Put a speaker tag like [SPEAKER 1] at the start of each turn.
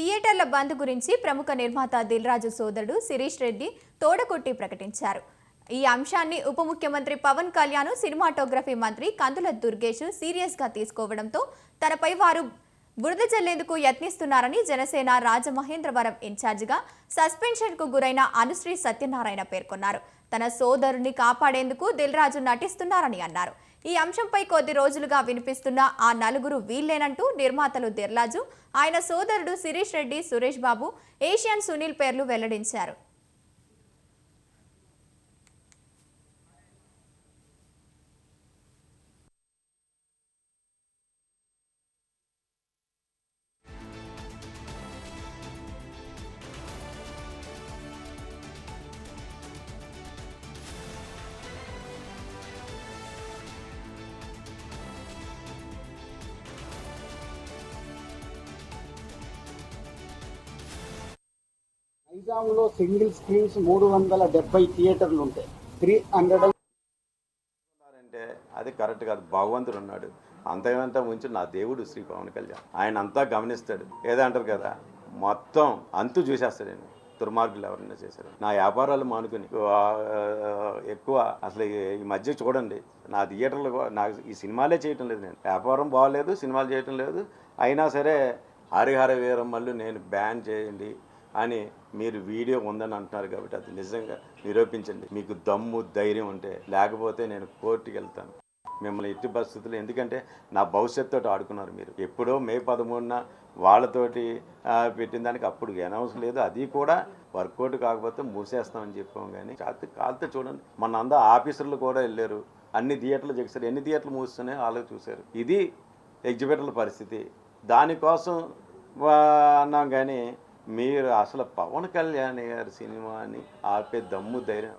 [SPEAKER 1] థియేటర్ల బంద్ గురించి ప్రముఖ నిర్మాత దిల్ రాజు సోదరుడు శిరీష్ రెడ్డి తోడకొట్టి ప్రకటించారు. ఈ అంశాన్ని ఉప ముఖ్యమంత్రి పవన్ కళ్యాణ్, సినిమాటోగ్రఫీ మంత్రి కందుల దుర్గేష్ సీరియస్ గా తీసుకోవడంతో తనపై వారు బురద జల్లేందుకు యత్నిస్తున్నారని జనసేన రాజమహేంద్రవరం ఇన్ఛార్జిగా సస్పెన్షన్ కు గురైన అనుశ్రీ సత్యనారాయణ పేర్కొన్నారు. తన సోదరుని కాపాడేందుకు దిల్ రాజు నటిస్తున్నారని అన్నారు. ఈ అంశంపై కొద్ది రోజులుగా వినిపిస్తున్న ఆ నలుగురు వీళ్లేనంటూ నిర్మాతలు దిల్ రాజు, ఆయన సోదరుడు శిరీష్ రెడ్డి, సురేష్ బాబు, ఏషియన్ సునీల్ పేర్లు వెల్లడించారు.
[SPEAKER 2] నైజాంలో సింగిల్ స్క్రీన్స్ 370 థియేటర్లు ఉంటాయి. 300
[SPEAKER 3] అంటే అది కరెక్ట్ కాదు. భగవంతుడు ఉన్నాడు, అంతకంతా ఉంచి నా దేవుడు శ్రీ పవన్ కళ్యాణ్. ఆయన అంతా గమనిస్తాడు. ఏదంటారు కదా, మొత్తం అంతు చూసేస్తాడండి. దుర్మార్గులు ఎవరైనా చేశారు. నా వ్యాపారాలు మానుకుని ఎక్కువ అసలు ఈ మధ్య చూడండి, నా థియేటర్లు నాకు ఈ సినిమాలే చేయటం లేదు. నేను వ్యాపారం బాగోలేదు, సినిమాలు చేయటం లేదు. అయినా సరే హరిహర వీరమ్మలు నేను బ్యాన్ చేయండి అని మీరు వీడియో ఉందని అంటున్నారు కాబట్టి అది నిజంగా నిరూపించండి. మీకు దమ్ము ధైర్యం ఉంటే, లేకపోతే నేను కోర్టుకి వెళ్తాను మిమ్మల్ని ఎట్టి పరిస్థితులు. ఎందుకంటే నా భవిష్యత్తుతో ఆడుకున్నారు మీరు. ఎప్పుడో మే 13న వాళ్ళతోటి పెట్టిన దానికి అప్పుడు అనౌన్స్ లేదు. అది కూడా వర్కౌట్ కాకపోతే మూసేస్తామని చెప్పాం. కానీ కాలితే చూడండి, మన అందరూ ఆఫీసర్లు కూడా వెళ్ళారు, అన్ని థియేటర్లు చేశారు. ఎన్ని థియేటర్లు మూస్తున్నాయి వాళ్ళు చూశారు. ఇది ఎగ్జిబిటర్ల పరిస్థితి. దానికోసం అన్నాం. కానీ మీరు అసలు పవన్ కళ్యాణ్ గారి సినిమాని ఆపే దమ్ము ధైర్యం